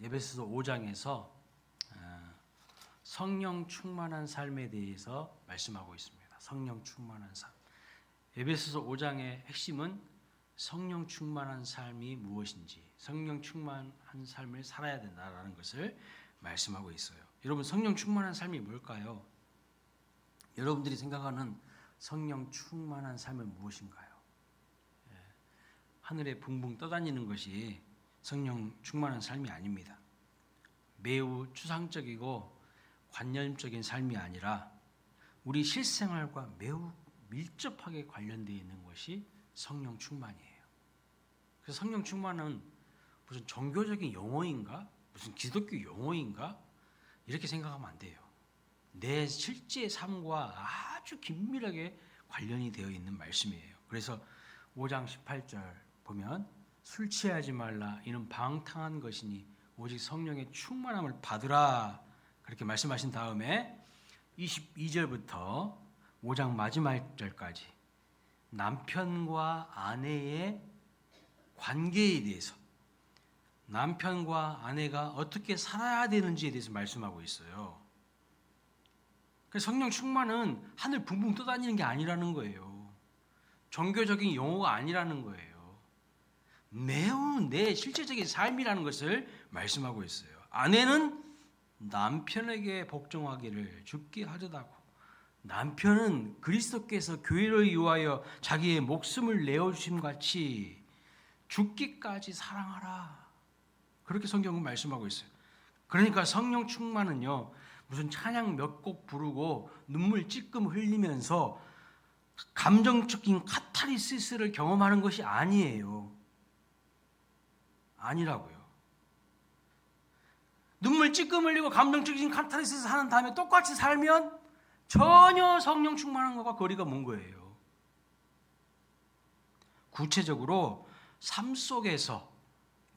에베소서 5장에서 성령 충만한 삶에 대해서 말씀하고 있습니다. 성령 충만한 삶. 에베소서 5장의 핵심은 성령 충만한 삶이 무엇인지, 성령 충만한 삶을 살아야 된다라는 것을 말씀하고 있어요. 여러분, 성령 충만한 삶이 뭘까요? 여러분들이 생각하는 성령 충만한 삶은 무엇인가요? 하늘에 붕붕 떠다니는 것이 성령 충만한 삶이 아닙니다. 매우 추상적이고 관념적인 삶이 아니라 우리 실생활과 매우 밀접하게 관련되어 있는 것이 성령 충만이에요. 그래서 성령 충만은 무슨 종교적인 용어인가? 무슨 기독교 용어인가? 이렇게 생각하면 안 돼요. 내 실제 삶과 아주 긴밀하게 관련이 되어 있는 말씀이에요. 그래서 5장 18절 보면 술 취하지 말라 이는 방탕한 것이니 오직 성령의 충만함을 받으라 그렇게 말씀하신 다음에 22절부터 5장 마지막 절까지 남편과 아내의 관계에 대해서, 남편과 아내가 어떻게 살아야 되는지에 대해서 말씀하고 있어요. 성령 충만은 하늘 붕붕 떠다니는 게 아니라는 거예요. 종교적인 용어가 아니라는 거예요. 매우 내 실제적인 삶이라는 것을 말씀하고 있어요. 아내는 남편에게 복종하기를 죽게 하려다고, 남편은 그리스도께서 교회를 위하여 자기의 목숨을 내어주심 같이 죽기까지 사랑하라. 그렇게 성경은 말씀하고 있어요. 그러니까 성령 충만은요, 무슨 찬양 몇 곡 부르고 눈물 찔끔 흘리면서 감정적인 카타르시스를 경험하는 것이 아니에요. 아니라고요. 눈물 찔끔 흘리고 감정적인 카타르시스 하는 다음에 똑같이 살면 전혀 성령 충만한 것과 거리가 먼 거예요. 구체적으로 삶 속에서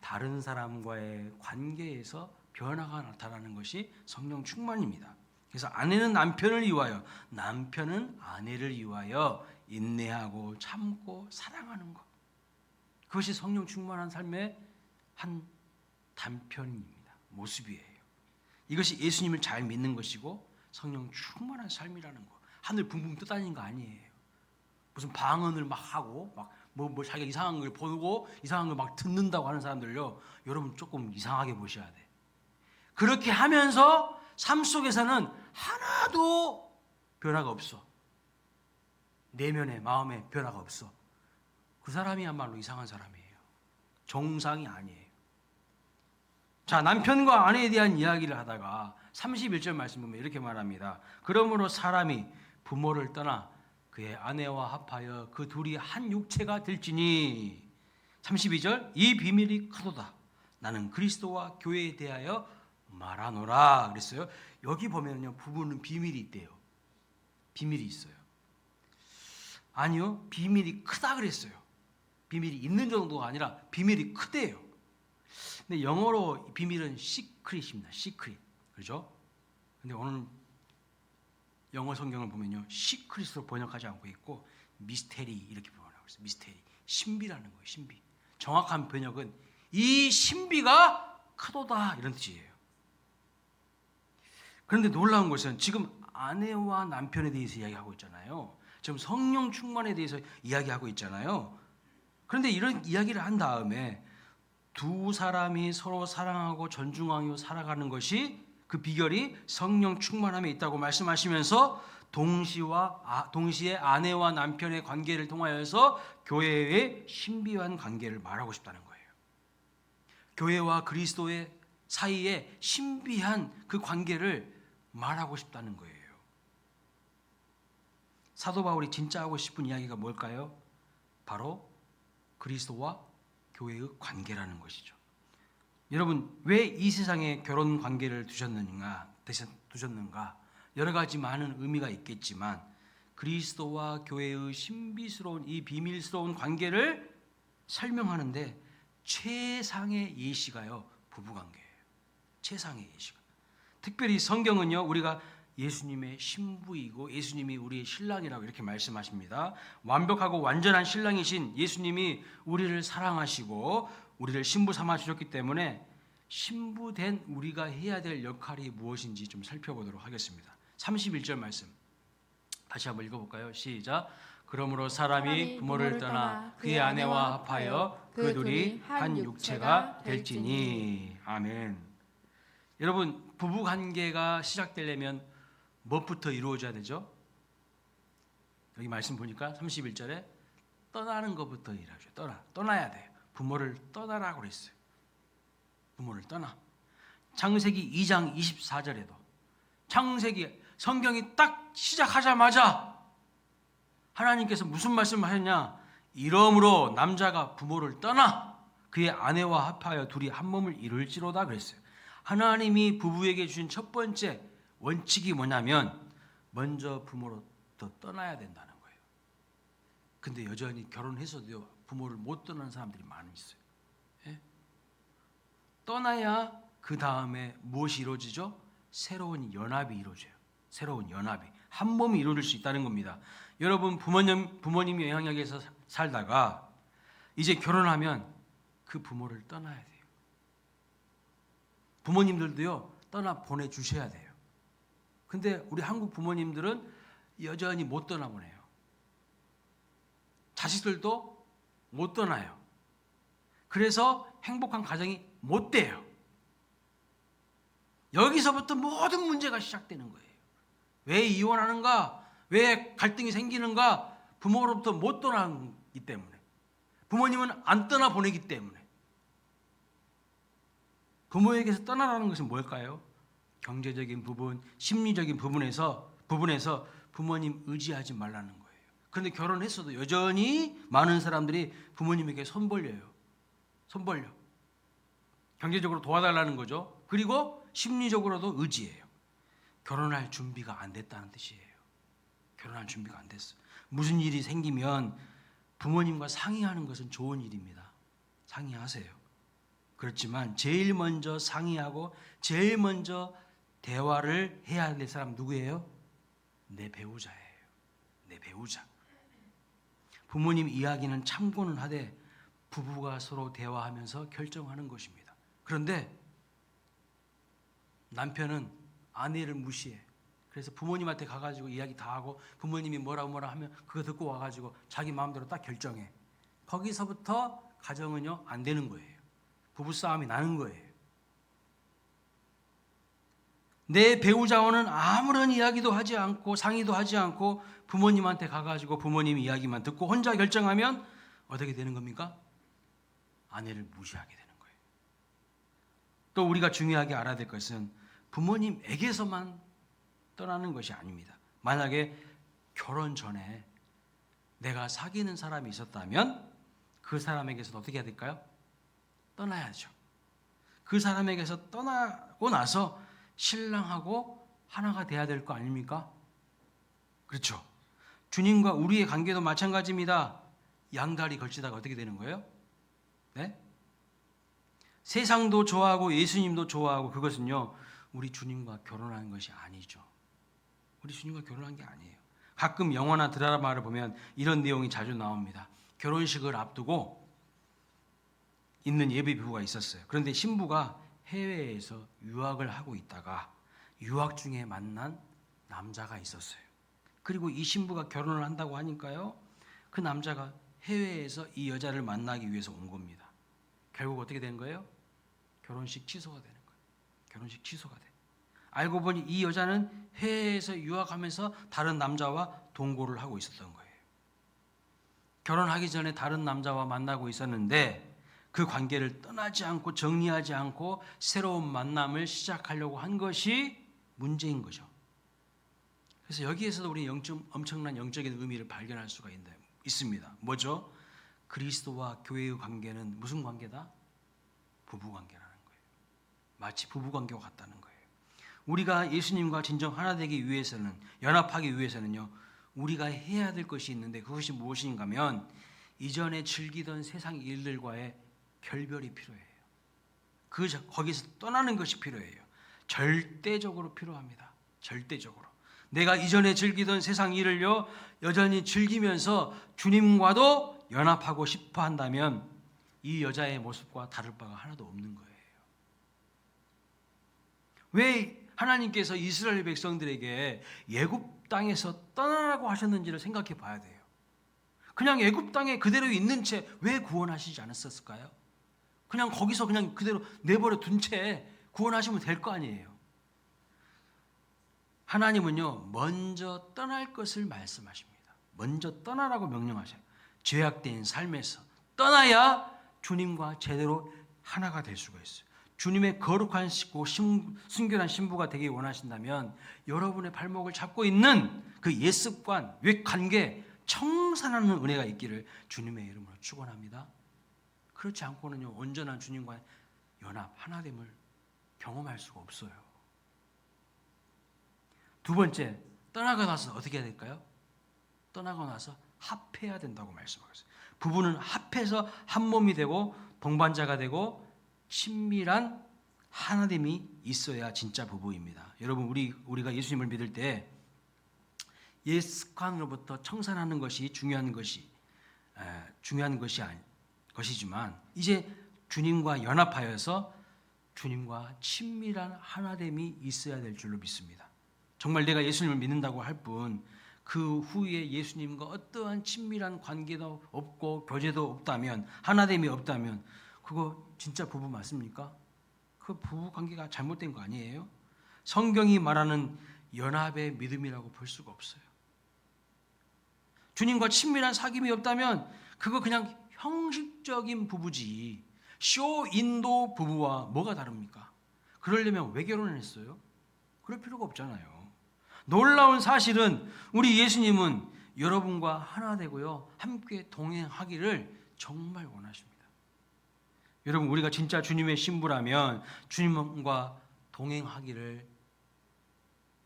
다른 사람과의 관계에서 변화가 나타나는 것이 성령 충만입니다. 그래서 아내는 남편을 위하여, 남편은 아내를 위하여 인내하고 참고 사랑하는 것. 그것이 성령 충만한 삶의 한 단편입니다. 모습이에요. 이것이 예수님을 잘 믿는 것이고 성령 충만한 삶이라는 거. 하늘 붕붕 떠다니는 거 아니에요. 무슨 방언을 막 하고 뭐 자기가 이상한 걸 보고 이상한 걸 막 듣는다고 하는 사람들요, 여러분 조금 이상하게 보셔야 돼. 그렇게 하면서 삶 속에서는 하나도 변화가 없어. 내면에, 마음에 변화가 없어. 그 사람이야말로 이상한 사람이에요. 정상이 아니에요. 자, 남편과 아내에 대한 이야기를 하다가 31절 말씀 보면 이렇게 말합니다. 그러므로 사람이 부모를 떠나 그의 아내와 합하여 그 둘이 한 육체가 될지니. 32절 이 비밀이 크도다. 나는 그리스도와 교회에 대하여 말하노라 그랬어요. 여기 보면요, 부부는 비밀이 있대요. 비밀이 있어요. 아니요, 비밀이 크다 그랬어요. 비밀이 있는 정도가 아니라 비밀이 크대요. 근데 영어로 비밀은 시크릿입니다. 시크릿. 그렇죠? 근데 오늘 영어 성경을 보면요, 시크릿으로 번역하지 않고 있고 미스테리 이렇게 번역하고 있어요. 미스테리. 신비라는 거예요. 신비. 정확한 번역은 이 신비가 크도다 이런 뜻이에요. 그런데 놀라운 것은 지금 아내와 남편에 대해서 이야기하고 있잖아요. 지금 성령 충만에 대해서 이야기하고 있잖아요. 그런데 이런 이야기를 한 다음에 두 사람이 서로 사랑하고 존중하며 살아가는 것이, 그 비결이 성령 충만함에 있다고 말씀하시면서 동시에 아내와 남편의 관계를 통하여서 교회의 신비한 관계를 말하고 싶다는 거예요. 교회와 그리스도의 사이에 신비한 그 관계를 말하고 싶다는 거예요. 사도 바울이 진짜 하고 싶은 이야기가 뭘까요? 바로 그리스도와 교회의 관계라는 것이죠. 여러분, 왜 이 세상에 결혼 관계를 두셨는가? 여러 가지 많은 의미가 있겠지만 그리스도와 교회의 신비스러운 이 비밀스러운 관계를 설명하는데 최상의 예시가요, 부부관계예요. 최상의 예시가. 특별히 성경은요, 우리가 예수님의 신부이고 예수님이 우리의 신랑이라고 이렇게 말씀하십니다. 완벽하고 완전한 신랑이신 예수님이 우리를 사랑하시고 우리를 신부 삼아 주셨기 때문에 신부된 우리가 해야 될 역할이 무엇인지 좀 살펴보도록 하겠습니다. 31절 말씀 다시 한번 읽어볼까요? 시작. 그러므로 사람이 부모를 떠나 그의 아내와 합하여 그 둘이 한 육체가 될지니. 아멘. 여러분, 부부관계가 시작되려면 무엇부터 이루어져야 되죠? 여기 말씀 보니까 31절에 떠나는 것부터 이루어져요. 떠나야 돼요. 부모를 떠나라고 그랬어요. 부모를 떠나. 창세기 2장 24절에도 창세기 성경이 딱 시작하자마자 하나님께서 무슨 말씀을 하셨냐? 이러므로 남자가 부모를 떠나 그의 아내와 합하여 둘이 한 몸을 이룰지로다 그랬어요. 하나님이 부부에게 주신 첫 번째 원칙이 뭐냐면 먼저 부모로부터 떠나야 된다는 거예요. 근데 여전히 결혼해서도 부모를 못 떠나는 사람들이 많이 있어요. 예? 떠나야 그 다음에 무엇이 이루어지죠? 새로운 연합이 이루어져요. 새로운 연합이 한 몸이 이루어질 수 있다는 겁니다. 여러분 부모님의 영향력에서 살다가 이제 결혼하면 그 부모를 떠나야 돼요. 부모님들도요 떠나 보내주셔야 돼요. 근데 우리 한국 부모님들은 여전히 못 떠나보내요. 자식들도 못 떠나요. 그래서 행복한 가정이 못 돼요. 여기서부터 모든 문제가 시작되는 거예요. 왜 이혼하는가? 왜 갈등이 생기는가? 부모로부터 못 떠나기 때문에. 부모님은 안 떠나보내기 때문에. 부모에게서 떠나라는 것은 뭘까요? 경제적인 부분, 심리적인 부분에서 부모님 의지하지 말라는 거예요. 그런데 결혼했어도 여전히 많은 사람들이 부모님에게 손 벌려요. 손 벌려. 경제적으로 도와달라는 거죠. 그리고 심리적으로도 의지해요. 결혼할 준비가 안 됐다는 뜻이에요. 결혼할 준비가 안 됐어. 무슨 일이 생기면 부모님과 상의하는 것은 좋은 일입니다. 상의하세요. 그렇지만 제일 먼저 상의하고 제일 먼저 대화를 해야 될 사람 누구예요? 내 배우자예요. 내 배우자. 부모님 이야기는 참고는 하되 부부가 서로 대화하면서 결정하는 것입니다. 그런데 남편은 아내를 무시해. 그래서 부모님한테 가가지고 이야기 다 하고 부모님이 뭐라 하면 그거 듣고 와가지고 자기 마음대로 딱 결정해. 거기서부터 가정은요 안 되는 거예요. 부부싸움이 나는 거예요. 내 배우자와는 아무런 이야기도 하지 않고 상의도 하지 않고 부모님한테 가가지고 부모님 이야기만 듣고 혼자 결정하면 어떻게 되는 겁니까? 아내를 무시하게 되는 거예요. 또 우리가 중요하게 알아야 될 것은 부모님에게서만 떠나는 것이 아닙니다. 만약에 결혼 전에 내가 사귀는 사람이 있었다면 그 사람에게서 어떻게 해야 될까요? 떠나야죠. 그 사람에게서 떠나고 나서 신랑하고 하나가 돼야 될 거 아닙니까? 그렇죠. 주님과 우리의 관계도 마찬가지입니다. 양다리 걸치다가 어떻게 되는 거예요? 네? 세상도 좋아하고 예수님도 좋아하고 그것은요 우리 주님과 결혼한 것이 아니죠. 우리 주님과 결혼한 게 아니에요. 가끔 영화나 드라마를 보면 이런 내용이 자주 나옵니다. 결혼식을 앞두고 있는 예비 부부가 있었어요. 그런데 신부가 해외에서 유학을 하고 있다가 유학 중에 만난 남자가 있었어요. 그리고 이 신부가 결혼을 한다고 하니까요. 그 남자가 해외에서 이 여자를 만나기 위해서 온 겁니다. 결국 어떻게 된 거예요? 결혼식 취소가 되는 거예요. 결혼식 취소가 돼. 알고 보니 이 여자는 해외에서 유학하면서 다른 남자와 동거를 하고 있었던 거예요. 결혼하기 전에 다른 남자와 만나고 있었는데 그 관계를 떠나지 않고 정리하지 않고 새로운 만남을 시작하려고 한 것이 문제인 거죠. 그래서 여기에서도 우리 엄청난 영적인 의미를 발견할 수가 있습니다. 뭐죠? 그리스도와 교회의 관계는 무슨 관계다? 부부관계라는 거예요. 마치 부부관계와 같다는 거예요. 우리가 예수님과 진정 하나 되기 위해서는, 연합하기 위해서는요, 우리가 해야 될 것이 있는데 그것이 무엇인가 하면 이전에 즐기던 세상 일들과의 결별이 필요해요. 거기서 떠나는 것이 필요해요. 절대적으로 필요합니다. 절대적으로. 내가 이전에 즐기던 세상 일을요 여전히 즐기면서 주님과도 연합하고 싶어 한다면 이 여자의 모습과 다를 바가 하나도 없는 거예요. 왜 하나님께서 이스라엘 백성들에게 애굽 땅에서 떠나라고 하셨는지를 생각해 봐야 돼요. 그냥 애굽 땅에 그대로 있는 채 왜 구원하시지 않았을까요? 그냥 거기서 그냥 그대로 내버려 둔 채 구원하시면 될 거 아니에요. 하나님은요, 먼저 떠날 것을 말씀하십니다. 먼저 떠나라고 명령하셔요. 죄악된 삶에서 떠나야 주님과 제대로 하나가 될 수가 있어요. 주님의 거룩한 신고 순결한 신부가 되기 원하신다면 여러분의 발목을 잡고 있는 그 옛 습관, 옛 관계 청산하는 은혜가 있기를 주님의 이름으로 축원합니다. 그렇지 않고는요, 온전한 주님과 연합, 하나됨을 경험할 수가 없어요. 두 번째, 떠나고 나서 어떻게 해야 될까요? 떠나고 나서 합해야 된다고 말씀하셨어요. 부부는 합해서 한 몸이 되고 동반자가 되고 친밀한 하나됨이 있어야 진짜 부부입니다. 여러분, 우리가 예수님을 믿을 때 옛 습관으로부터 청산하는 것이 중요한 것이지만 이제 주님과 연합하여서 주님과 친밀한 하나됨이 있어야 될 줄로 믿습니다. 정말 내가 예수님을 믿는다고 할 뿐 그 후에 예수님과 어떠한 친밀한 관계도 없고 교제도 없다면, 하나됨이 없다면 그거 진짜 부부 맞습니까? 그 부부 관계가 잘못된 거 아니에요? 성경이 말하는 연합의 믿음이라고 볼 수가 없어요. 주님과 친밀한 사귐이 없다면 그거 그냥 형식적인 부부지, 쇼인도 부부와 뭐가 다릅니까? 그러려면 왜 결혼을 했어요? 그럴 필요가 없잖아요. 놀라운 사실은 우리 예수님은 여러분과 하나 되고요, 함께 동행하기를 정말 원하십니다. 여러분, 우리가 진짜 주님의 신부라면 주님과 동행하기를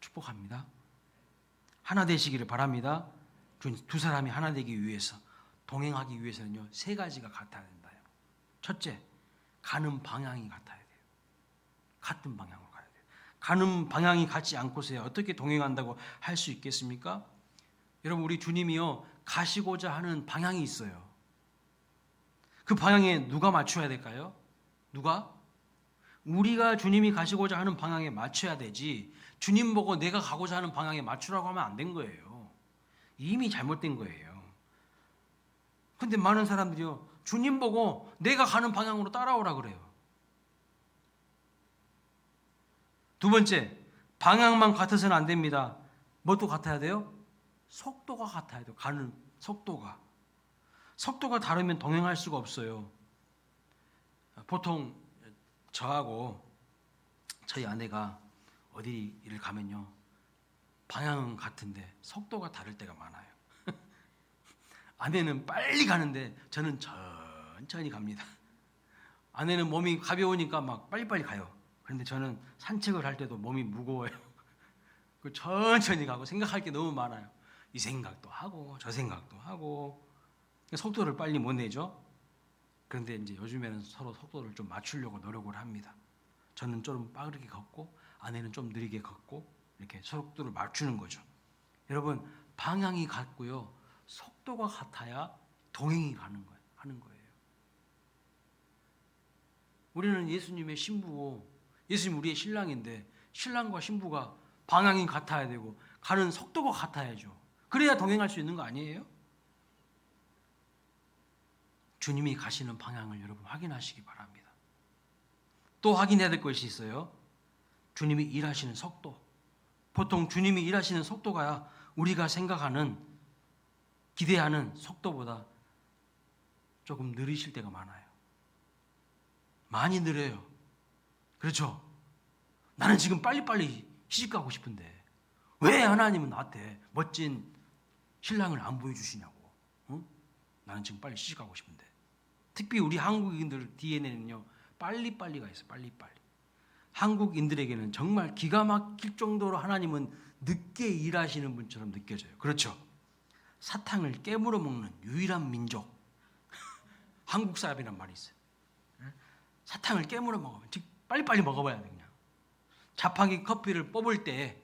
축복합니다. 하나 되시기를 바랍니다. 두 사람이 하나 되기 위해서, 동행하기 위해서는요, 세 가지가 같아야 된다요. 첫째, 가는 방향이 같아야 돼요. 같은 방향으로 가야 돼요. 가는 방향이 같지 않고서야 어떻게 동행한다고 할 수 있겠습니까? 여러분, 우리 주님이요, 가시고자 하는 방향이 있어요. 그 방향에 누가 맞춰야 될까요? 누가? 우리가 주님이 가시고자 하는 방향에 맞춰야 되지, 주님 보고 내가 가고자 하는 방향에 맞추라고 하면 안 된 거예요. 이미 잘못된 거예요. 그런데 많은 사람들이요, 주님 보고 내가 가는 방향으로 따라오라 그래요. 두 번째, 방향만 같아서는 안 됩니다. 뭣도 같아야 돼요? 속도가 같아야 돼요. 가는 속도가. 속도가 다르면 동행할 수가 없어요. 보통 저하고 저희 아내가 어디를 가면요, 방향은 같은데 속도가 다를 때가 많아요. 아내는 빨리 가는데 저는 천천히 갑니다. 아내는 몸이 가벼우니까 막 빨리빨리 가요. 그런데 저는 산책을 할 때도 몸이 무거워요. 천천히 가고 생각할 게 너무 많아요. 이 생각도 하고 저 생각도 하고 속도를 빨리 못 내죠. 그런데 이제 요즘에는 서로 속도를 좀 맞추려고 노력을 합니다. 저는 좀 빠르게 걷고 아내는 좀 느리게 걷고 이렇게 속도를 맞추는 거죠. 여러분, 방향이 같고요, 속도가 같아야 동행이 하는 거예요. 우리는 예수님의 신부고 예수님 우리의 신랑인데 신랑과 신부가 방향이 같아야 되고 가는 속도가 같아야죠. 그래야 동행할 수 있는 거 아니에요? 주님이 가시는 방향을 여러분 확인하시기 바랍니다. 또 확인해야 될 것이 있어요. 주님이 일하시는 속도. 보통 주님이 일하시는 속도가 우리가 생각하는, 기대하는 속도보다 조금 느리실 때가 많아요. 많이 느려요. 그렇죠? 나는 지금 빨리빨리 시집가고 싶은데 왜 하나님은 나한테 멋진 신랑을 안 보여주시냐고. 응? 나는 지금 빨리 시집가고 싶은데. 특히 우리 한국인들 DNA는요, 빨리빨리가 있어요. 빨리빨리. 한국인들에게는 정말 기가 막힐 정도로 하나님은 늦게 일하시는 분처럼 느껴져요. 그렇죠? 사탕을 깨물어 먹는 유일한 민족. 한국 사람이란 말이 있어요. 사탕을 깨물어 먹으면 빨리빨리 먹어봐야 돼. 그냥 자판기 커피를 뽑을 때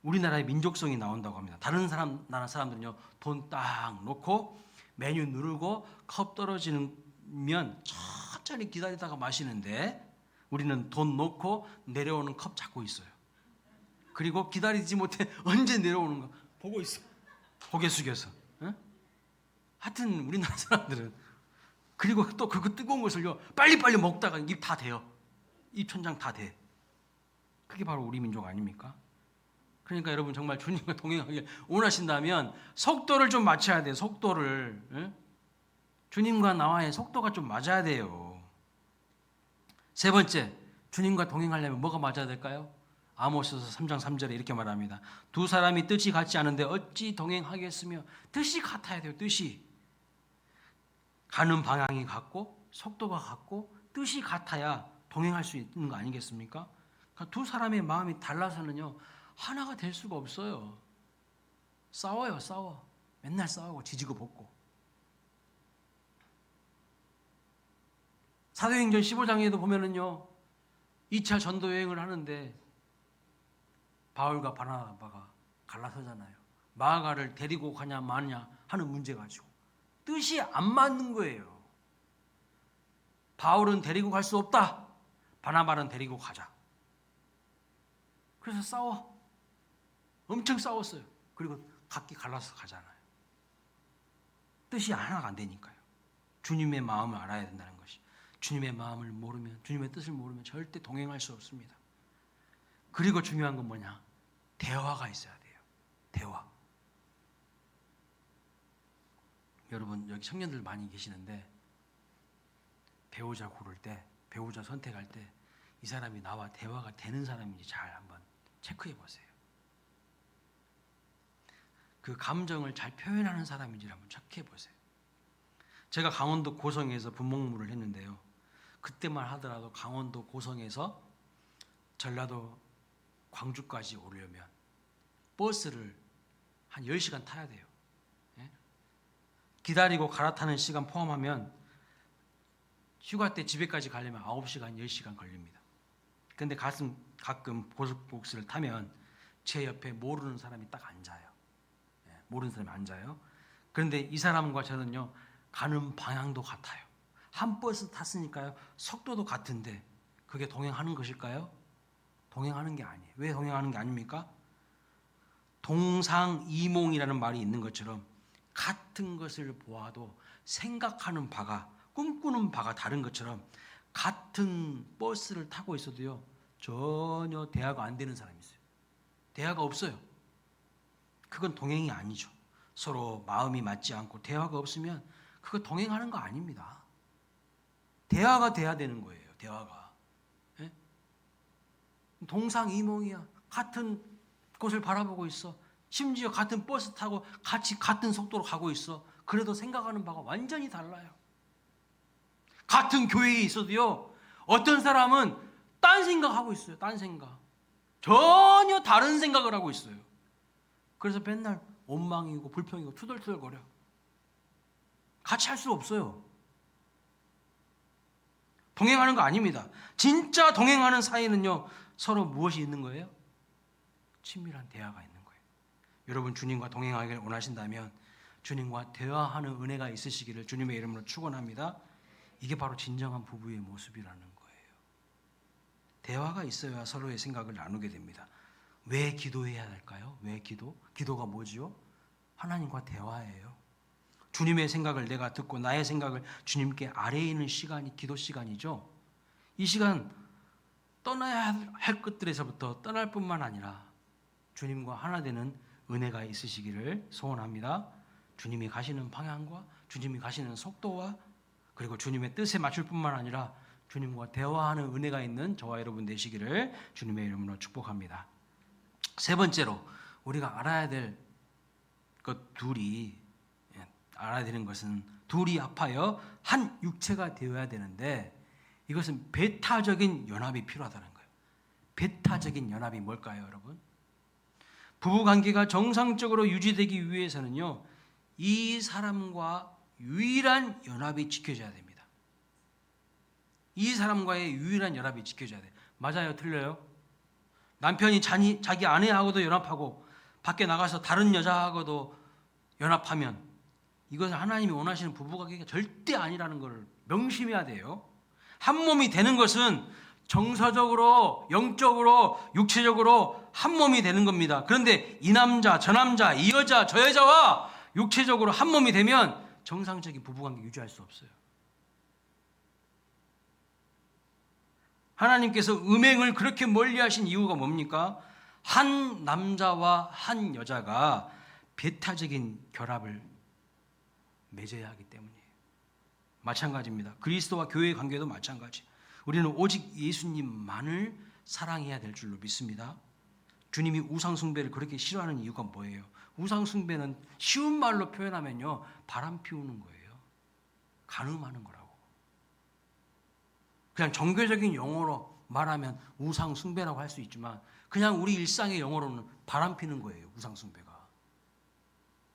우리나라의 민족성이 나온다고 합니다. 다른 나라 사람들은요, 돈 딱 놓고 메뉴 누르고 컵 떨어지면 천천히 기다리다가 마시는데 우리는 돈 놓고 내려오는 컵 잡고 있어요. 그리고 기다리지 못해 언제 내려오는가 보고 있어. 고개 숙여서. 응? 하여튼 우리나라 사람들은 그리고 또 그 뜨거운 것을요 빨리빨리 먹다가 입 다 돼요. 입 천장 다 돼. 그게 바로 우리 민족 아닙니까? 그러니까 여러분 정말 주님과 동행하길 원하신다면 속도를 좀 맞춰야 돼요. 속도를. 응? 주님과 나와의 속도가 좀 맞아야 돼요. 세 번째, 주님과 동행하려면 뭐가 맞아야 될까요? 아모스서 3장 3절에 이렇게 말합니다. 두 사람이 뜻이 같지 않은데 어찌 동행하겠으며. 뜻이 같아야 돼요. 뜻이. 가는 방향이 같고 속도가 같고 뜻이 같아야 동행할 수 있는 거 아니겠습니까? 그러니까 두 사람의 마음이 달라서는요 하나가 될 수가 없어요. 싸워요. 싸워. 맨날 싸우고 지지고 볶고. 사도행전 15장에도 보면은요 2차 전도 여행을 하는데 바울과 바나바가 갈라서잖아요. 마가를 데리고 가냐 마냐 하는 문제 가지고 뜻이 안 맞는 거예요. 바울은 데리고 갈 수 없다. 바나바는 데리고 가자. 그래서 싸워. 엄청 싸웠어요. 그리고 각기 갈라서 가잖아요. 뜻이 하나가 안 되니까요. 주님의 마음을 알아야 된다는 것이. 주님의 마음을 모르면, 주님의 뜻을 모르면 절대 동행할 수 없습니다. 그리고 중요한 건 뭐냐? 대화가 있어야 돼요. 대화. 여러분 여기 청년들 많이 계시는데 배우자 고를 때, 배우자 선택할 때 이 사람이 나와 대화가 되는 사람인지 잘 한번 체크해 보세요. 그 감정을 잘 표현하는 사람인지를 한번 체크해 보세요. 제가 강원도 고성에서 분목물을 했는데요. 그때만 하더라도 강원도 고성에서 전라도 광주까지 오려면 버스를 한 10시간 타야 돼요. 예? 기다리고 갈아타는 시간 포함하면 휴가 때 집에까지 가려면 9시간, 10시간 걸립니다. 근데 가끔 고속버스를 타면 제 옆에 모르는 사람이 딱 앉아요. 예, 모르는 사람이 앉아요. 그런데 이 사람과 저는요 가는 방향도 같아요. 한 버스 탔으니까요 속도도 같은데 그게 동행하는 것일까요? 동행하는 게 아니에요. 왜 동행하는 게 아닙니까? 동상이몽이라는 말이 있는 것처럼 같은 것을 보아도 생각하는 바가, 꿈꾸는 바가 다른 것처럼 같은 버스를 타고 있어도요 전혀 대화가 안 되는 사람이 있어요. 대화가 없어요. 그건 동행이 아니죠. 서로 마음이 맞지 않고 대화가 없으면 그거 동행하는 거 아닙니다. 대화가 돼야 되는 거예요. 대화가. 예? 동상이몽이야. 같은 곳을 바라보고 있어. 심지어 같은 버스 타고 같이 같은 속도로 가고 있어. 그래도 생각하는 바가 완전히 달라요. 같은 교회에 있어도요 어떤 사람은 딴 생각하고 있어요. 딴 생각. 전혀 다른 생각을 하고 있어요. 그래서 맨날 원망이고 불평이고 투덜투덜거려. 같이 할 수 없어요. 동행하는 거 아닙니다. 진짜 동행하는 사이는요 서로 무엇이 있는 거예요? 친밀한 대화가 있는 거예요. 여러분 주님과 동행하기를 원하신다면 주님과 대화하는 은혜가 있으시기를 주님의 이름으로 축원합니다. 이게 바로 진정한 부부의 모습이라는 거예요. 대화가 있어야 서로의 생각을 나누게 됩니다. 왜 기도해야 할까요? 왜 기도? 기도가 뭐지요? 하나님과 대화예요. 주님의 생각을 내가 듣고 나의 생각을 주님께 아뢰이는 시간이 기도 시간이죠. 이 시간 떠나야 할 것들에서부터 떠날 뿐만 아니라 주님과 하나 되는 은혜가 있으시기를 소원합니다. 주님이 가시는 방향과 주님이 가시는 속도와 그리고 주님의 뜻에 맞출 뿐만 아니라 주님과 대화하는 은혜가 있는 저와 여러분 되시기를 주님의 이름으로 축복합니다. 세 번째로 우리가 알아야 될 것 알아야 되는 것은 둘이 합하여 한 육체가 되어야 되는데 이것은 배타적인 연합이 필요하다는 거예요. 배타적인 연합이 뭘까요, 여러분? 부부 관계가 정상적으로 유지되기 위해서는요, 이 사람과 유일한 연합이 지켜져야 됩니다. 이 사람과의 유일한 연합이 지켜져야 돼요. 맞아요, 틀려요? 남편이 자기 아내하고도 연합하고 밖에 나가서 다른 여자하고도 연합하면 이것은 하나님이 원하시는 부부관계가 절대 아니라는 걸 명심해야 돼요. 한 몸이 되는 것은 정서적으로, 영적으로, 육체적으로 한 몸이 되는 겁니다. 그런데 이 남자, 저 남자, 이 여자, 저 여자와 육체적으로 한 몸이 되면 정상적인 부부관계 유지할 수 없어요. 하나님께서 음행을 그렇게 멀리하신 이유가 뭡니까? 한 남자와 한 여자가 배타적인 결합을 맺어야 하기 때문이에요. 마찬가지입니다. 그리스도와 교회의 관계도 마찬가지. 우리는 오직 예수님만을 사랑해야 될 줄로 믿습니다. 주님이 우상숭배를 그렇게 싫어하는 이유가 뭐예요? 우상숭배는 쉬운 말로 표현하면요, 바람 피우는 거예요. 간음하는 거라고. 그냥 종교적인 용어로 말하면 우상숭배라고 할 수 있지만 그냥 우리 일상의 용어로는 바람 피는 거예요. 우상숭배가.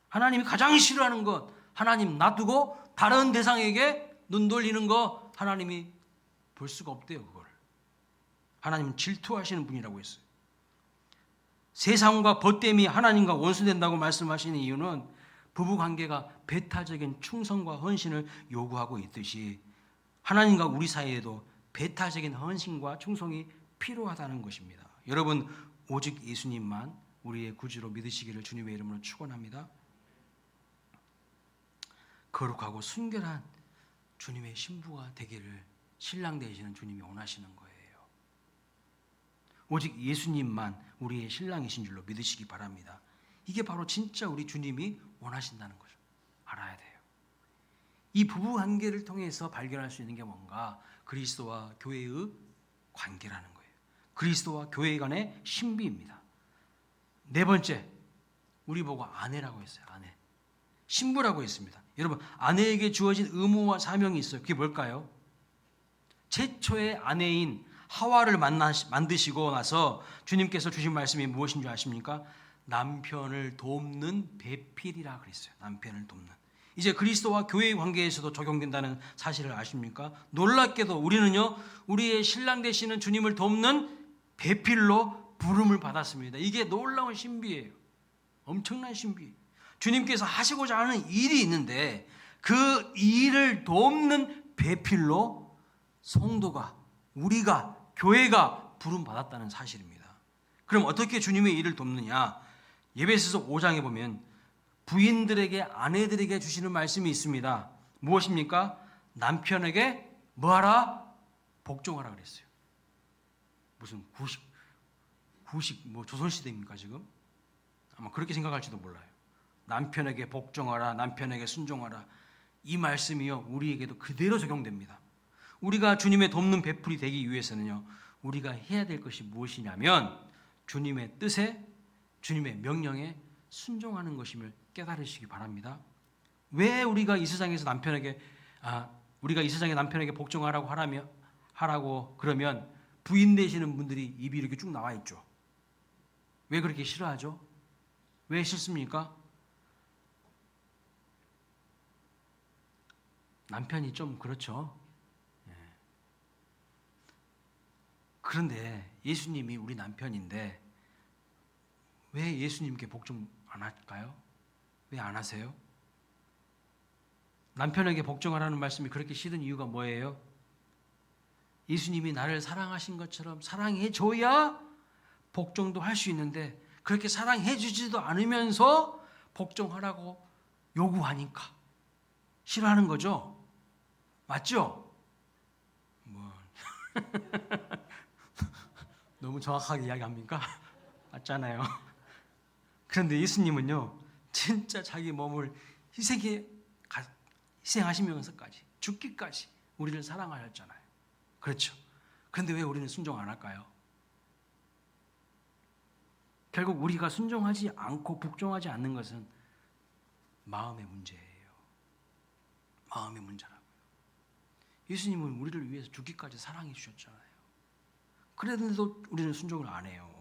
하나님이 가장 싫어하는 것, 하나님 놔두고 다른 대상에게 눈 돌리는 거 하나님이 볼 수가 없대요. 그걸. 하나님은 질투하시는 분이라고 했어요. 세상과 벗됨이 하나님과 원수된다고 말씀하시는 이유는 부부관계가 배타적인 충성과 헌신을 요구하고 있듯이 하나님과 우리 사이에도 배타적인 헌신과 충성이 필요하다는 것입니다. 여러분, 오직 예수님만 우리의 구주로 믿으시기를 주님의 이름으로 축원합니다. 거룩하고 순결한 주님의 신부가 되기를 신랑 되시는 주님이 원하시는 거예요. 오직 예수님만 우리의 신랑이신 줄로 믿으시기 바랍니다. 이게 바로 진짜 우리 주님이 원하신다는 거죠. 알아야 돼요. 이 부부 관계를 통해서 발견할 수 있는 게 뭔가? 그리스도와 교회의 관계라는 거예요. 그리스도와 교회 간의 신비입니다. 네 번째, 우리 보고 아내라고 했어요. 아내. 신부라고 했습니다. 여러분, 아내에게 주어진 의무와 사명이 있어요. 그게 뭘까요? 최초의 아내인 하와를 만드시고 나서 주님께서 주신 말씀이 무엇인 줄 아십니까? 남편을 돕는 배필이라 그랬어요. 남편을 돕는. 이제 그리스도와 교회의 관계에서도 적용된다는 사실을 아십니까? 놀랍게도 우리는요, 우리의 신랑 되시는 주님을 돕는 배필로 부름을 받았습니다. 이게 놀라운 신비예요. 엄청난 신비. 주님께서 하시고자 하는 일이 있는데 그 일을 돕는 배필로 성도가, 우리가, 교회가 부름받았다는 사실입니다. 그럼 어떻게 주님의 일을 돕느냐? 에베소서 5장에 보면 부인들에게, 아내들에게 주시는 말씀이 있습니다. 무엇입니까? 남편에게 뭐하라? 복종하라 그랬어요. 무슨 구식 뭐 조선시대입니까 지금? 아마 그렇게 생각할지도 몰라요. 남편에게 복종하라, 남편에게 순종하라. 이 말씀이요, 우리에게도 그대로 적용됩니다. 우리가 주님의 돕는 배풀이 되기 위해서는요, 우리가 해야 될 것이 무엇이냐면 주님의 뜻에, 주님의 명령에 순종하는 것임을 깨달으시기 바랍니다. 왜 우리가 이 세상에서 남편에게 우리가 이 세상에 남편에게 복종하라고 하라고 그러면 부인 되시는 분들이 입이 이렇게 쭉 나와 있죠. 왜 그렇게 싫어하죠? 왜 싫습니까? 남편이 좀 그렇죠. 그런데 예수님이 우리 남편인데 왜 예수님께 복종 안 할까요? 왜 안 하세요? 남편에게 복종하라는 말씀이 그렇게 싫은 이유가 뭐예요? 예수님이 나를 사랑하신 것처럼 사랑해 줘야 복종도 할 수 있는데 그렇게 사랑해 주지도 않으면서 복종하라고 요구하니까 싫어하는 거죠? 맞죠? 너무 정확하게 이야기합니까? 맞잖아요. 그런데 예수님은요, 진짜 자기 몸을 희생하시면서까지, 죽기까지 우리를 사랑하셨잖아요. 그렇죠. 그런데 왜 우리는 순종 안 할까요? 결국 우리가 순종하지 않고 복종하지 않는 것은 마음의 문제예요. 마음의 문제라고요. 예수님은 우리를 위해서 죽기까지 사랑해 주셨잖아요. 그런데도 우리는 순종을 안 해요.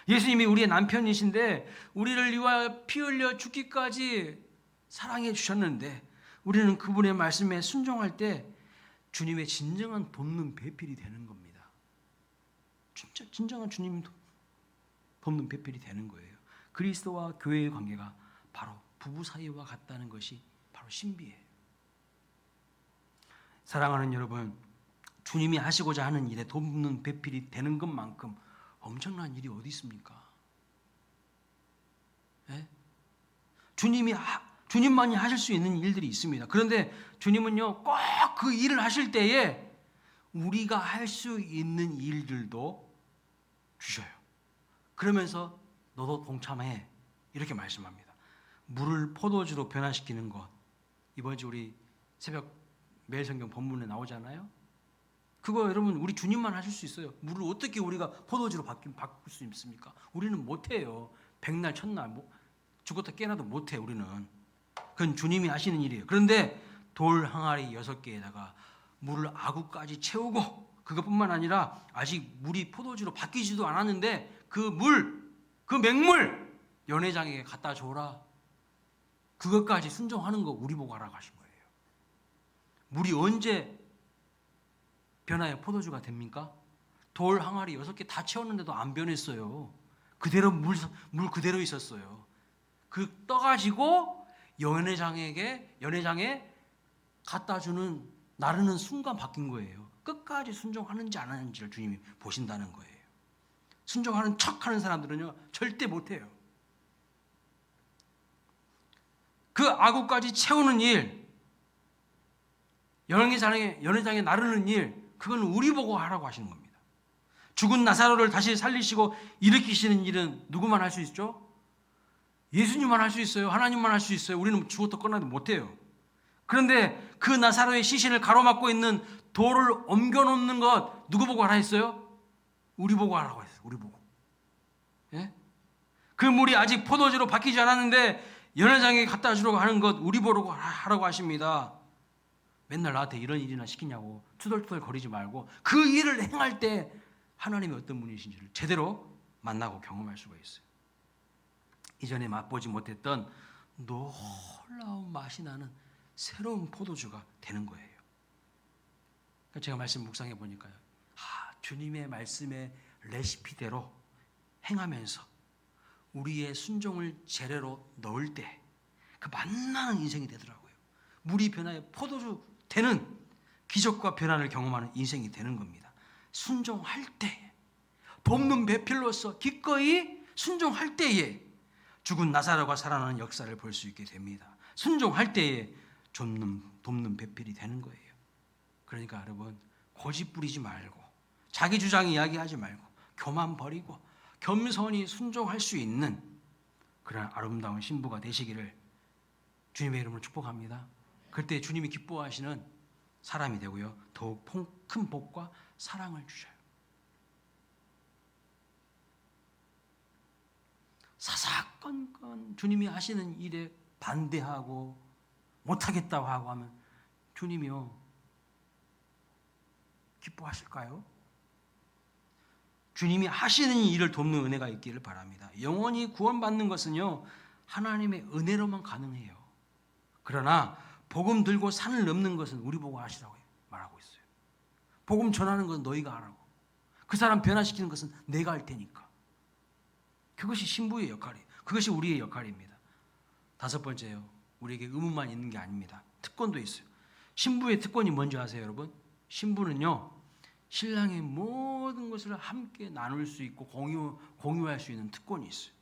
예수님이 우리의 남편이신데 우리를 위하여 피 흘려 죽기까지 사랑해 주셨는데 우리는 그분의 말씀에 순종할 때 주님의 진정한 돕는 배필이 되는 겁니다. 진짜 진정한 주님 돕는 배필이 되는 거예요. 그리스도와 교회의 관계가 바로 부부 사이와 같다는 것이 바로 신비예요. 사랑하는 여러분, 주님이 하시고자 하는 일에 돕는 배필이 되는 것만큼 엄청난 일이 어디 있습니까? 예? 주님만이 하실 수 있는 일들이 있습니다. 그런데 주님은요, 꼭 그 일을 하실 때에 우리가 할 수 있는 일들도 주셔요. 그러면서 너도 동참해. 이렇게 말씀합니다. 물을 포도주로 변화시키는 것. 이번 주 우리 새벽 매일 성경 본문에 나오잖아요. 그거 여러분 우리 주님만 하실 수 있어요. 물을 어떻게 우리가 포도주로 바꿀 수 있습니까? 우리는 못해요. 백날 첫날 죽었다 깨어나도 못해 우리는. 그건 주님이 하시는 일이에요. 그런데 돌 항아리 6개에다가 물을 아구까지 채우고 그것뿐만 아니라 아직 물이 포도주로 바뀌지도 않았는데 그 맹물 연회장에게 갖다 줘라. 그것까지 순종하는 거 우리 보고 하라고 하신 거예요. 물이 언제 변화해 포도주가 됩니까? 돌 항아리 6개 다 채웠는데도 안 변했어요. 그대로 물 그대로 있었어요. 그 떠가지고 연회장에 갖다 주는 나르는 순간 바뀐 거예요. 끝까지 순종하는지 안 하는지를 주님이 보신다는 거예요. 순종하는 척하는 사람들은요 절대 못해요. 그 아구까지 채우는 일, 연회장에 나르는 일, 그건 우리 보고 하라고 하시는 겁니다. 죽은 나사로를 다시 살리시고 일으키시는 일은 누구만 할 수 있죠? 예수님만 할 수 있어요. 하나님만 할 수 있어요. 우리는 죽었다 꺼나도 못해요. 그런데 그 나사로의 시신을 가로막고 있는 돌을 옮겨놓는 것 누구 보고 하라 했어요? 우리 보고 하라고 했어요. 우리 보고. 예? 그 물이 아직 포도주로 바뀌지 않았는데 연회장에 갖다 주려고 하는 것 우리 보라고 하라고 하십니다. 맨날 나한테 이런 일이나 시키냐고 투덜투덜 거리지 말고 그 일을 행할 때 하나님이 어떤 분이신지를 제대로 만나고 경험할 수가 있어요. 이전에 맛보지 못했던 놀라운 맛이 나는 새로운 포도주가 되는 거예요. 제가 말씀 묵상해 보니까요. 주님의 말씀의 레시피대로 행하면서 우리의 순종을 재료로 넣을 때 그 만나는 인생이 되더라고요. 물이 변화해 포도주 되는 기적과 변화를 경험하는 인생이 되는 겁니다. 순종할 때 돕는 배필로서 기꺼이 순종할 때에 죽은 나사로가 살아나는 역사를 볼 수 있게 됩니다. 순종할 때에 돕는 배필이 되는 거예요. 그러니까 여러분 고집 부리지 말고 자기 주장 이야기하지 말고 교만 버리고 겸손히 순종할 수 있는 그런 아름다운 신부가 되시기를 주님의 이름으로 축복합니다. 그때 주님이 기뻐하시는 사람이 되고요. 더욱 큰 복과 사랑을 주셔요. 사사건건 주님이 하시는 일에 반대하고 못하겠다고 하고 하면 주님이요 기뻐하실까요? 주님이 하시는 일을 돕는 은혜가 있기를 바랍니다. 영원히 구원받는 것은요 하나님의 은혜로만 가능해요. 그러나 복음 들고 산을 넘는 것은 우리 보고 하시라고 말하고 있어요. 복음 전하는 것은 너희가 하라고. 그 사람 변화시키는 것은 내가 할 테니까. 그것이 신부의 역할이에요. 그것이 우리의 역할입니다. 5번째요. 우리에게 의무만 있는 게 아닙니다. 특권도 있어요. 신부의 특권이 뭔지 아세요, 여러분? 신부는요 신랑의 모든 것을 함께 나눌 수 있고 공유할 수 있는 특권이 있어요.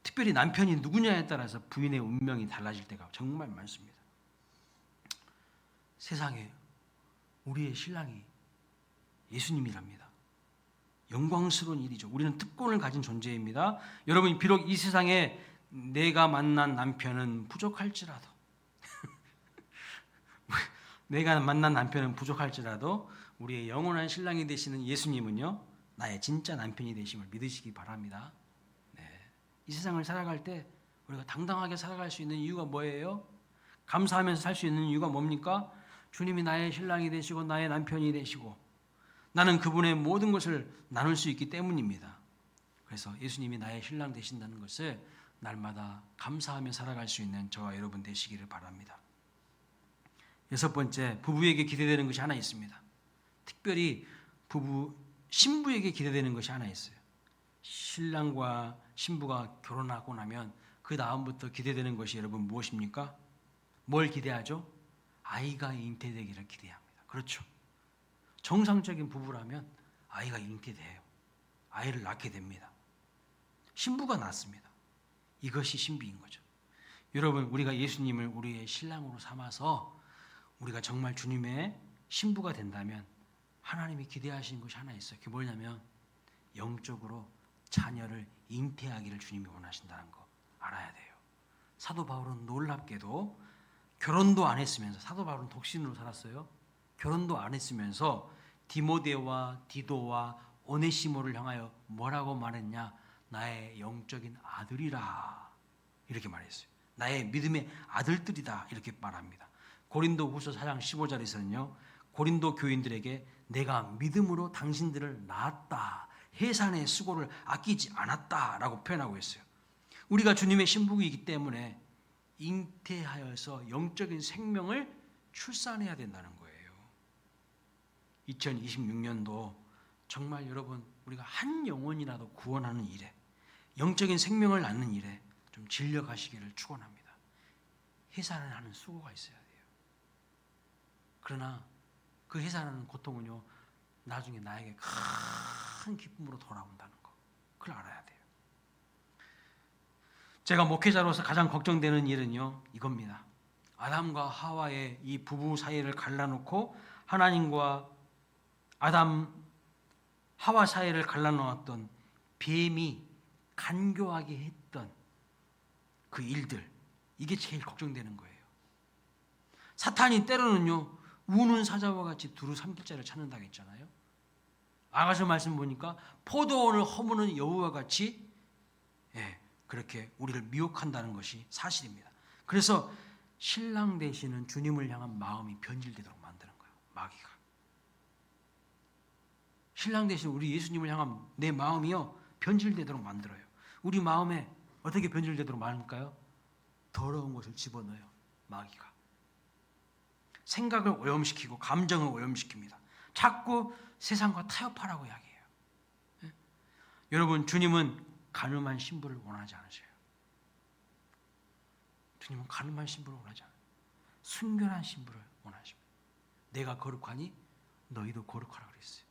특별히 남편이 누구냐에 따라서 부인의 운명이 달라질 때가 정말 많습니다. 세상에 우리의 신랑이 예수님이랍니다. 영광스러운 일이죠. 우리는 특권을 가진 존재입니다. 여러분 비록 이 세상에 내가 만난 남편은 부족할지라도 우리의 영원한 신랑이 되시는 예수님은요 나의 진짜 남편이 되심을 믿으시기 바랍니다. 이 세상을 살아갈 때 우리가 당당하게 살아갈 수 있는 이유가 뭐예요? 감사하면서 살 수 있는 이유가 뭡니까? 주님이 나의 신랑이 되시고 나의 남편이 되시고 나는 그분의 모든 것을 나눌 수 있기 때문입니다. 그래서 예수님이 나의 신랑 되신다는 것을 날마다 감사하며 살아갈 수 있는 저와 여러분 되시기를 바랍니다. 6번째, 부부에게 기대되는 것이 하나 있습니다. 특별히 신부에게 기대되는 것이 하나 있어요. 신랑과 신부가 결혼하고 나면 그 다음부터 기대되는 것이 여러분 무엇입니까? 뭘 기대하죠? 아이가 잉태되기를 기대합니다. 그렇죠. 정상적인 부부라면 아이가 잉태돼요. 아이를 낳게 됩니다. 신부가 낳습니다. 이것이 신비인 거죠. 여러분, 우리가 예수님을 우리의 신랑으로 삼아서 우리가 정말 주님의 신부가 된다면 하나님이 기대하시는 것이 하나 있어요. 그게 뭐냐면 영적으로 자녀를 잉태하기를 주님이 원하신다는 거 알아야 돼요. 사도 바울은 놀랍게도 결혼도 안 했으면서, 사도 바울은 독신으로 살았어요. 결혼도 안 했으면서 디모데와 디도와 오네시모를 향하여 뭐라고 말했냐? 나의 영적인 아들이라, 이렇게 말했어요. 나의 믿음의 아들들이다, 이렇게 말합니다. 고린도후서 4장 15절에서는요, 고린도 교인들에게 내가 믿음으로 당신들을 낳았다, 해산의 수고를 아끼지 않았다라고 표현하고 있어요. 우리가 주님의 신부이기 때문에 잉태하여서 영적인 생명을 출산해야 된다는 거예요. 2026년도 정말 여러분, 우리가 한 영혼이라도 구원하는 일에, 영적인 생명을 낳는 일에 좀 진력하시기를 축원합니다. 해산을 하는 수고가 있어야 돼요. 그러나 그 해산하는 고통은요, 나중에 나에게 큰 기쁨으로 돌아온다는 거, 그걸 알아야 돼요. 제가 목회자로서 가장 걱정되는 일은요, 이겁니다. 아담과 하와의 이 부부 사이를 갈라놓고 하나님과 아담, 하와 사이를 갈라놓았던 뱀이 간교하게 했던 그 일들, 이게 제일 걱정되는 거예요. 사탄이 때로는요, 우는 사자와 같이 두루 삼킬 자를 찾는다고 했잖아요. 아가서 말씀 보니까 포도원을 허무는 여우와 같이 그렇게 우리를 미혹한다는 것이 사실입니다. 그래서 신랑 되시는 주님을 향한 마음이 변질되도록 만드는 거예요, 마귀가. 신랑 되신 우리 예수님을 향한 내 마음이요, 변질되도록 만들어요. 우리 마음에 어떻게 변질되도록 만들까요? 더러운 것을 집어넣어요, 마귀가. 생각을 오염시키고 감정을 오염시킵니다. 자꾸 세상과 타협하라고 이야기해요. 여러분, 주님은 가늠한 신부를 원하지 않으셔요. 주님은 가늠한 신부를 원하지 않아요. 순결한 신부를 원하십니다. 내가 거룩하니 너희도 거룩하라 그랬어요.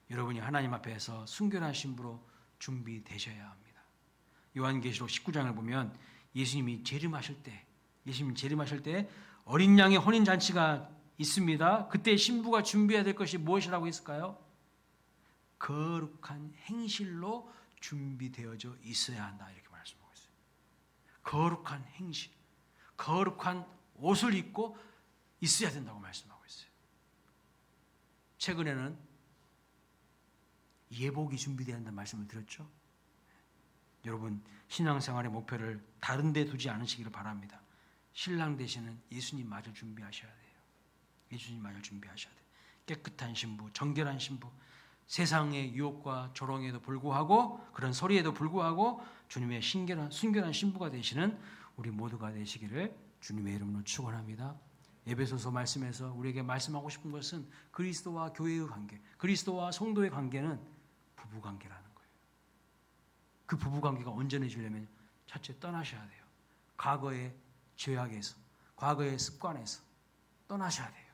여러분이 하나님 앞에서 순결한 신부로 준비되셔야 합니다. 요한계시록 19장을 보면 예수님이 재림하실 때 어린 양의 혼인 잔치가 있습니다. 그때 신부가 준비해야 될 것이 무엇이라고 했을까요? 거룩한 행실로 준비되어져 있어야 한다, 이렇게 말씀하고 있어요. 거룩한 행실, 거룩한 옷을 입고 있어야 된다고 말씀하고 있어요. 최근에는 예복이 준비되어야 한다는 말씀을 드렸죠. 여러분, 신앙생활의 목표를 다른 데 두지 않으시기를 바랍니다. 신랑 되시는 예수님마저 준비하셔야 돼요. 예수님마저 준비하셔야 돼요. 깨끗한 신부, 정결한 신부, 세상의 유혹과 조롱에도 불구하고, 그런 소리에도 불구하고 주님의 순결한 신부가 되시는 우리 모두가 되시기를 주님의 이름으로 축원합니다. 에베소서 말씀에서 우리에게 말씀하고 싶은 것은 그리스도와 교회의 관계, 그리스도와 성도의 관계는 부부관계라는 거예요. 그 부부관계가 온전해지려면 첫째 떠나셔야 돼요. 과거의 죄악에서, 과거의 습관에서 떠나셔야 돼요.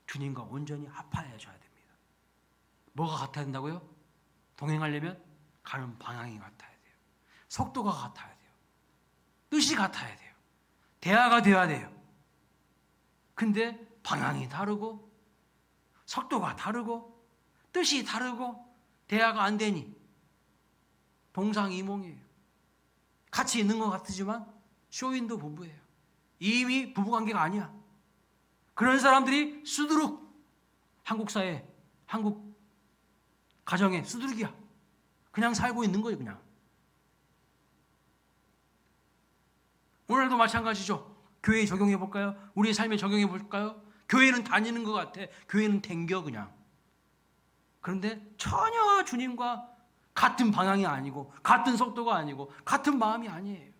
주님과 온전히 합하여져야 됩니다. 뭐가 같아야 된다고요? 동행하려면 가는 방향이 같아야 돼요. 속도가 같아야 돼요. 뜻이 같아야 돼요. 대화가 돼야 돼요. 근데 방향이 다르고 속도가 다르고 뜻이 다르고 대화가 안 되니 동상이몽이에요. 같이 있는 것 같지만 쇼윈도 부부예요. 이미 부부관계가 아니야. 그런 사람들이 수두룩 한국 사회, 한국 가정의 수두룩이야. 그냥 살고 있는 거예요, 그냥. 오늘도 마찬가지죠. 교회에 적용해 볼까요? 우리의 삶에 적용해 볼까요? 교회는 다니는 것 같아. 교회는 댕겨 그냥. 그런데 전혀 주님과 같은 방향이 아니고, 같은 속도가 아니고, 같은 마음이 아니에요.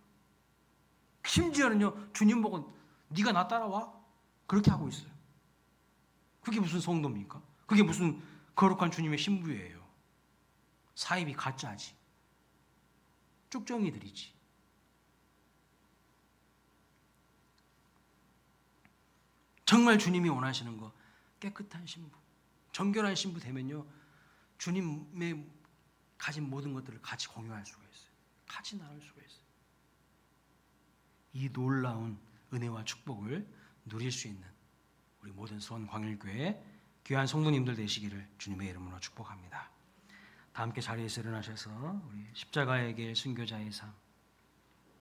심지어는요, 주님 보고 네가 나 따라와? 그렇게 하고 있어요. 그게 무슨 성도입니까? 그게 무슨 거룩한 주님의 신부예요. 사입이 가짜지. 쭉정이들이지. 정말 주님이 원하시는 거, 깨끗한 신부, 정결한 신부 되면요, 주님의 가진 모든 것들을 같이 공유할 수가 있어요. 같이 나눌 수가 있어요. 이 놀라운 은혜와 축복을 누릴 수 있는 우리 모든 수원 광일교회 귀한 성도님들 되시기를 주님의 이름으로 축복합니다. 다 함께 자리에서 일어나셔서 우리 십자가의 길 순교자의 삶